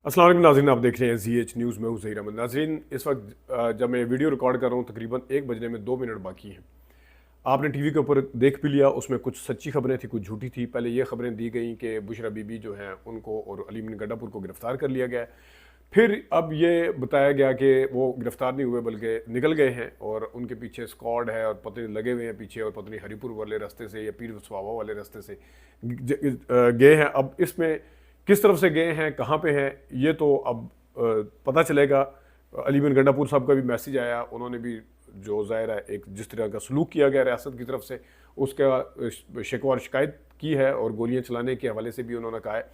अस्सलाम वालेकुम नाज़रीन, आप देख रहे हैं ZH न्यूज़ में हूँ ज़हीर अहमद। नाज़रीन, इस वक्त जब मैं वीडियो रिकॉर्ड कर रहा हूँ तकरीबन 1 बजने में 2 मिनट बाकी हैं। आपने टीवी के ऊपर देख भी लिया, उसमें कुछ सच्ची खबरें थी, कुछ झूठी थी। पहले ये खबरें दी गई कि बुशरा बीबी जो हैं उनको और अलीम गड्ढापुर को गिरफ़्तार कर लिया गया है। फिर अब ये बताया गया कि वो गिरफ़्तार नहीं हुए बल्कि निकल गए हैं और उनके पीछे स्क्वाड है और पत्नी लगे हुए हैं पीछे, और पत्नी हरीपुर वाले रास्ते से या पीर स्वावा वाले रास्ते से गए हैं। अब इसमें किस तरफ से गए हैं, कहाँ पे हैं, ये तो अब पता चलेगा। अली बिन गंडापुर साहब का भी मैसेज आया, उन्होंने भी जो ज़ाहिर है एक जिस तरह का सलूक किया गया रियासत की तरफ से उसका शिकवा और शिकायत की है, और गोलियां चलाने के हवाले से भी उन्होंने कहा है।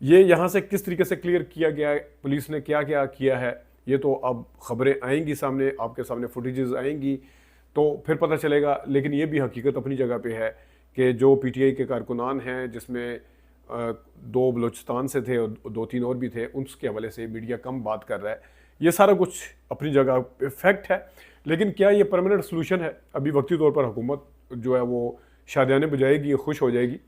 ये यहाँ से किस तरीके से क्लियर किया गया है, पुलिस ने क्या क्या किया है, ये तो अब खबरें आएंगी सामने, आपके सामने फुटेजेस आएंगी तो फिर पता चलेगा। लेकिन ये भी हकीकत अपनी जगह पे है कि जो PTI के कारकुनान हैं, जिसमें 2 बलूचिस्तान से थे और 2-3 और भी थे, उसके हवाले से मीडिया कम बात कर रहा है। ये सारा कुछ अपनी जगह फैक्ट है, लेकिन क्या ये परमानेंट सोल्यूशन है? अभी वक्ती तौर पर हुकूमत जो है वो शादियाने बजाएगी, खुश हो जाएगी,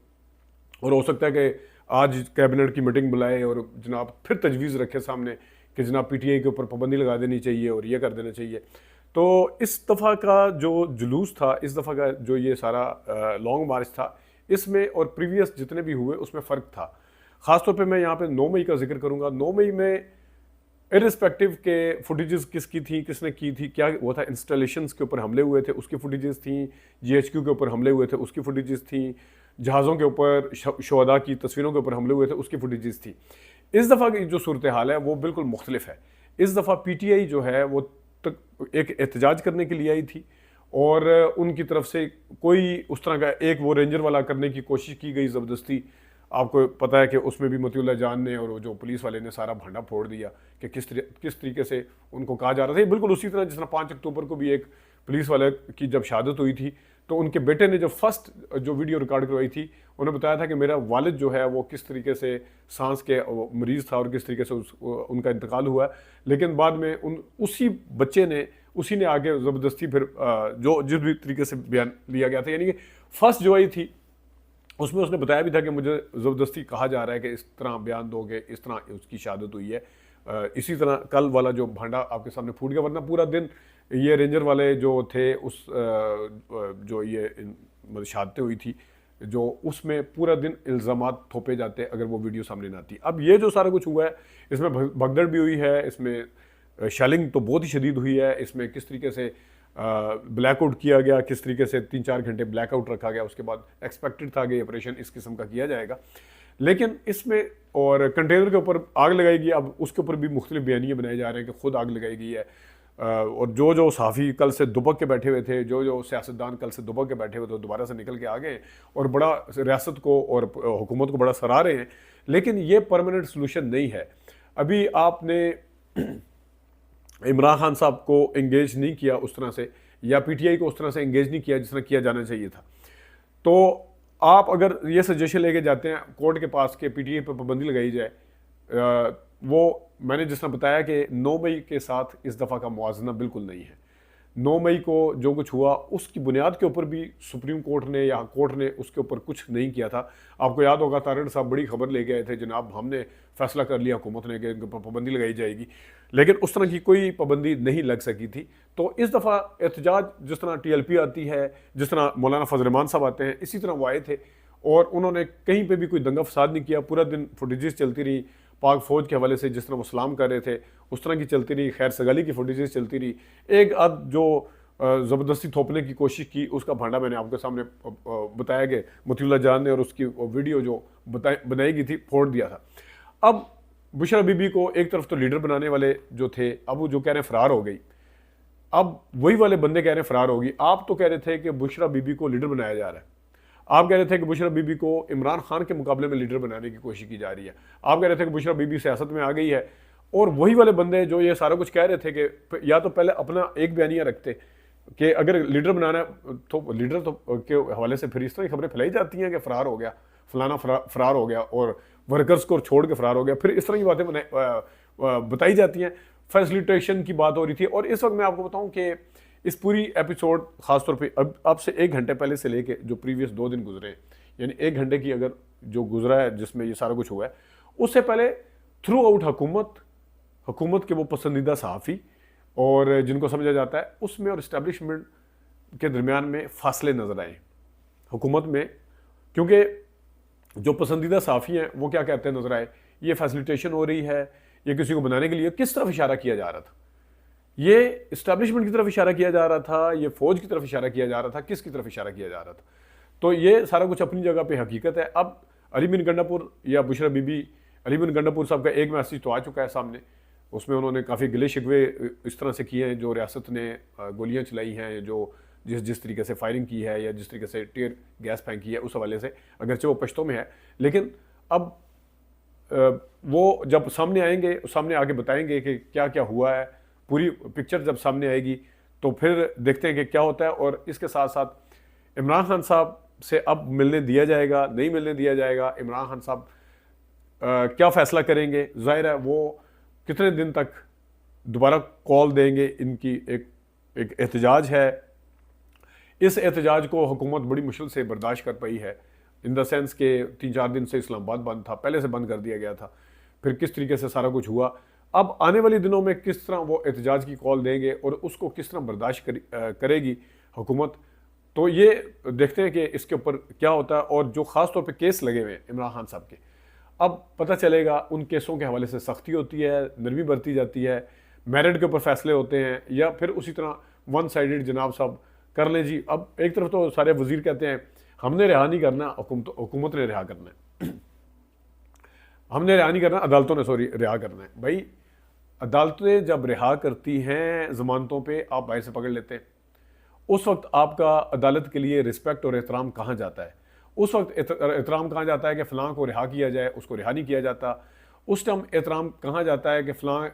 और हो सकता है कि आज कैबिनेट की मीटिंग बुलाए और जनाब फिर तजवीज़ रखे सामने कि जनाब PTI के ऊपर पाबंदी लगा देनी चाहिए और ये कर देना चाहिए। तो इस दफ़ा का जो जुलूस था, इस दफ़ा का जो ये सारा लॉन्ग मार्च था, इसमें और प्रीवियस जितने भी हुए उसमें फ़र्क था। ख़ासतौर पे मैं यहाँ पे 9 मई का जिक्र करूँगा। 9 मई में इर्रिस्पेक्टिव के फुटेजेस किसकी थी, किसने की थी, क्या वो था, इंस्टॉलेशंस के ऊपर हमले हुए थे उसकी फुटेजेस थी, GHQ के ऊपर हमले हुए थे उसकी फुटेजेस थी, जहाज़ों के ऊपर शहदा की तस्वीरों के ऊपर हमले हुए थे उसकी फुटेजेस थी। इस दफ़ा की जो सूरत हाल है वो बिल्कुल मुख्तलिफ है। इस दफ़ा PTI जो है वो एक एहतजाज करने के लिए आई थी, और उनकी तरफ से कोई उस तरह का एक वो रेंजर वाला करने की कोशिश की गई ज़बरदस्ती। आपको पता है कि उसमें भी मतीउल्लाह जान ने और वो जो पुलिस वाले ने सारा भांडा फोड़ दिया कि किस तरीके से उनको कहा जा रहा था। ये बिल्कुल उसी तरह जिस तरह 5 अक्टूबर को भी एक पुलिस वाले की जब शहादत हुई थी तो उनके बेटे ने जब फर्स्ट जो वीडियो रिकॉर्ड करवाई थी, उन्हें बताया था कि मेरा वालिद जो है वो किस तरीके से सांस के मरीज़ था और किस तरीके से उनका इंतकाल हुआ है। लेकिन बाद में उसी बच्चे ने उसी ने आगे ज़बरदस्ती फिर जो जिस भी तरीके से बयान लिया गया था, यानी कि फर्स्ट जो आई थी उसमें उसने बताया भी था कि मुझे ज़बरदस्ती कहा जा रहा है कि इस तरह बयान दोगे, इस तरह उसकी शहादत हुई है। इसी तरह कल वाला जो भांडा आपके सामने फूट गया, वरना पूरा दिन ये रेंजर वाले जो थे उस जो ये मतलब शहादतें हुई थी जो, उसमें पूरा दिन इल्ज़ामात थोपे जाते अगर वो वीडियो सामने ना आती। अब ये जो सारा कुछ हुआ है इसमें भगदड़ भी हुई है, इसमें शेलिंग तो बहुत ही शदीद हुई है, इसमें किस तरीके से ब्लैकआउट किया गया, किस तरीके से 3-4 घंटे ब्लैकआउट रखा गया, उसके बाद एक्सपेक्टेड था कि ऑपरेशन इस किस्म का किया जाएगा। लेकिन इसमें और कंटेनर के ऊपर आग लगाई गई, अब उसके ऊपर भी मुख्तलिफ बयानियाँ बनाए जा रहे हैं कि खुद आग लगाई गई है। और जो जो सहाफ़ी कल से दुबक के बैठे हुए थे, जो जो सियासतदान कल से दुबक के बैठे हुए थे, दोबारा से निकल के आ गए और बड़ा रियासत को और हुकूमत को बड़ा सराह रहे हैं। लेकिन ये परमानेंट सोल्यूशन नहीं है। अभी आपने इमरान खान साहब को इंगेज नहीं किया उस तरह से, या PTI को उस तरह से इंगेज नहीं किया जिस तरह किया जाना चाहिए था। तो आप अगर ये सजेशन लेके जाते हैं कोर्ट के पास कि PTI पर पाबंदी लगाई जाए, वो मैंने जिस तरह बताया कि 9 मई के साथ इस दफ़ा का मुआवजना बिल्कुल नहीं है। 9 मई को जो कुछ हुआ उसकी बुनियाद के ऊपर भी सुप्रीम कोर्ट ने या कोर्ट ने उसके ऊपर कुछ नहीं किया था। आपको याद होगा तारड़ साहब बड़ी खबर लेके आए थे, जनाब हमने फैसला कर लिया हुकूमत ने कि इनके ऊपर पाबंदी लगाई जाएगी, लेकिन उस तरह की कोई पाबंदी नहीं लग सकी थी। तो इस दफ़ा एहतजाज जिस तरह TLP आती है, जिस तरह मौलाना फजल रहमान साहब आते हैं, इसी तरह वो आए थे और उन्होंने कहीं पर भी कोई दंगा फसाद नहीं किया। पूरा दिन फुटेजेस चलती रही पाक फ़ौज के हवाले से, जिस तरह वो सलाम कर रहे थे उस तरह की चलती रही, खैर सगाली की फुटेजेस चलती रही। एक आध जो ज़बरदस्ती थोपने की कोशिश की उसका भांडा मैंने आपके सामने बताया कि मतीउल्लाह जान ने और उसकी वीडियो जो बनाई गई थी फोड़ दिया था। अब बुशरा बीबी को एक तरफ तो लीडर बनाने वाले जो थे, अब वो जो कह रहे हैं फ़रार हो गई, अब वही वाले बंदे कह रहे हैं फ़रार होगी। आप तो कह रहे थे कि बुशरा बीबी को लीडर बनाया जा रहा है, आप कह रहे थे कि बुशरा बीबी को इमरान खान के मुकाबले में लीडर बनाने की कोशिश की जा रही है, आप कह रहे थे कि बुशरा बीबी सियासत में आ गई है, और वही वाले बंदे जो ये सारा कुछ कह रहे थे कि या तो पहले अपना एक बयानिया रखते कि अगर लीडर बनाना है तो लीडर तो के हवाले से फिर इस तरह की खबरें फैलाई जाती हैं कि फ़रार हो गया, फलाना फ़रार हो गया और वर्कर्स को छोड़ के फ़रार हो गया, फिर इस तरह की बातें बताई जाती हैं। फैसिलिटेशन की बात हो रही थी, और इस वक्त मैं आपको बताऊं कि इस पूरी एपिसोड ख़ासतौर पे अब से 1 घंटे पहले से लेके जो प्रीवियस 2 दिन गुजरे, यानी 1 घंटे की अगर जो गुजरा है जिसमें ये सारा कुछ हुआ है, उससे पहले थ्रू आउट हुकूमत के वो पसंदीदा सहाफ़ी और जिनको समझा जाता है, उसमें और इस्टेब्लिशमेंट के दरमियान में फासले नज़र आए हुकूमत में। क्योंकि जो पसंदीदा सहाफ़ी हैं वो क्या कहते हैं नज़र आए, ये फैसिलिटेशन हो रही है, ये किसी को बनाने के लिए किस तरफ इशारा किया जा रहा था, ये इस्टेब्लिशमेंट की तरफ इशारा किया जा रहा था, ये फ़ौज की तरफ इशारा किया जा रहा था, किसकी तरफ इशारा किया जा रहा था। तो ये सारा कुछ अपनी जगह पे हकीकत है। अब अली बिन गंडापुर या बुशरा बीबी, अली बिन गंडापुर साहब का एक मैसेज तो आ चुका है सामने, उसमें उन्होंने काफ़ी गिले शिकवे इस तरह से किए हैं, जो रियासत ने गोलियां चलाई हैं, जो जिस तरीके से फायरिंग की है या जिस तरीके से टीयर गैस फेंकी है, उस हवाले से अगरचे वो पश्तों में है, लेकिन अब वो जब सामने आएंगे, सामने आके बताएंगे कि क्या क्या हुआ है, पूरी पिक्चर जब सामने आएगी तो फिर देखते हैं कि क्या होता है। और इसके साथ साथ इमरान खान साहब से अब मिलने दिया जाएगा, नहीं मिलने दिया जाएगा, इमरान खान साहब क्या फ़ैसला करेंगे, ज़ाहिर है वो कितने दिन तक दोबारा कॉल देंगे, इनकी एक एहतजाज है। इस एहतजाज को हुकूमत बड़ी मुश्किल से बर्दाश्त कर पाई है, इन द सेंस के 3-4 दिन से इस्लामाबाद बंद था, पहले से बंद कर दिया गया था, फिर किस तरीके से सारा कुछ हुआ। अब आने वाले दिनों में किस तरह वो एहतजाज की कॉल देंगे और उसको किस तरह बर्दाश्त करेगी हुकूमत, तो ये देखते हैं कि इसके ऊपर क्या होता है। और जो ख़ास तौर पे केस लगे हुए हैं इमरान खान साहब के, अब पता चलेगा उन केसों के हवाले से सख्ती होती है, नरमी बरती जाती है, मेरिट के ऊपर फैसले होते हैं, या फिर उसी तरह वन साइडेड जनाब साहब कर लें जी। अब एक तरफ तो सारे वजीर कहते हैं हमने रिहा नहीं करना, हुकूमत ने रिहा करना है हमने रिहा नहीं करना, अदालतों ने रिहा करना है। भाई अदालतें जब रिहा करती हैं ज़मानतों पे, आप बाहर से पकड़ लेते हैं, उस वक्त आपका अदालत के लिए रिस्पेक्ट और एहतराम कहाँ जाता है? उस वक्त एहतराम कहाँ जाता है कि फ़लाँ को रिहा किया जाए, उसको रिहा नहीं किया जाता। उस टाइम एहतराम कहाँ जाता है कि फ़लाँ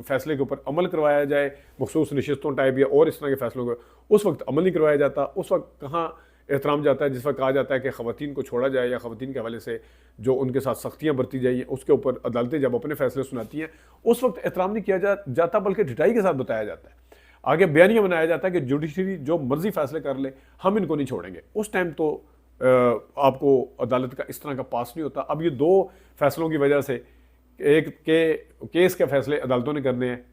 फ़ैसले के ऊपर अमल करवाया जाए, मखसूस नशिस्तों टाइप या और इस तरह के फ़ैसलों को उस वक्त अमल नहीं करवाया जाता। उस वक्त कहाँ एहतराम जाता है जिस वक्त कहा जाता है कि ख़वातीन को छोड़ा जाए, या ख़वातीन के हवाले से जो उनके साथ सख्तियाँ बरती जाइए, उसके ऊपर अदालतें जब अपने फ़ैसले सुनाती हैं, उस वक्त एहतराम नहीं किया जाता, बल्कि ढिठाई के साथ बताया जाता है, आगे बयानिया बनाया जाता है कि जुडिशरी जो मर्जी फैसले कर ले, हम इनको नहीं छोड़ेंगे। उस टाइम तो आपको अदालत का इस तरह का पास नहीं होता। अब ये 2 फैसलों की वजह से, एक के केस के फैसले अदालतों ने करने हैं,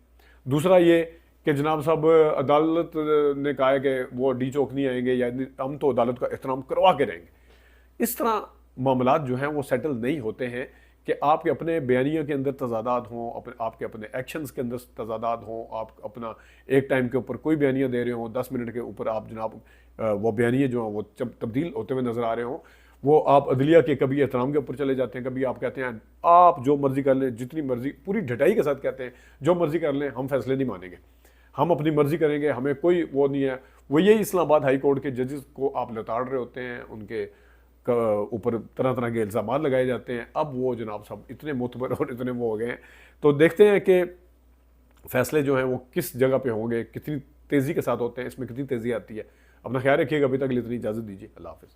दूसरा ये कि जनाब साहब अदालत ने कहा है कि वो डी चौक नहीं आएंगे, या हम तो अदालत का एहतराम करवा के रहेंगे। इस तरह मामलात जो हैं वो सेटल नहीं होते हैं कि आपके अपने बयानिया के अंदर तजादात हों, आपके अपने एक्शंस के अंदर तजादात हों, आप अपना एक टाइम के ऊपर कोई बयानिया दे रहे हों, 10 मिनट के ऊपर आप जनाब वो बयानिया जो हैं वो तब्दील होते हुए नज़र आ रहे हों, वो आप अदलिया के कभी एहतराम के ऊपर चले जाते हैं, कभी आप कहते हैं आप जो मर्जी कर लें, जितनी मर्जी, पूरी ढटाई के साथ कहते हैं जो मर्जी कर लें, हम फैसले नहीं मानेंगे, हम अपनी मर्जी करेंगे, हमें कोई वो नहीं है। वो यही इस्लामाबाद हाई कोर्ट के जजेस को आप लताड़ रहे होते हैं, उनके ऊपर तरह तरह के इल्ज़ाम लगाए जाते हैं। अब वो जनाब साहब इतने मुतबर और इतने वो हो गए हैं, तो देखते हैं कि फ़ैसले जो हैं वो किस जगह पे होंगे, कितनी तेज़ी के साथ होते हैं, इसमें कितनी तेज़ी आती है। अपना ख्याल रखिएगा, अभी तक के लिए इतनी इजाज़त दीजिए, अल्लाह हाफ़िज़।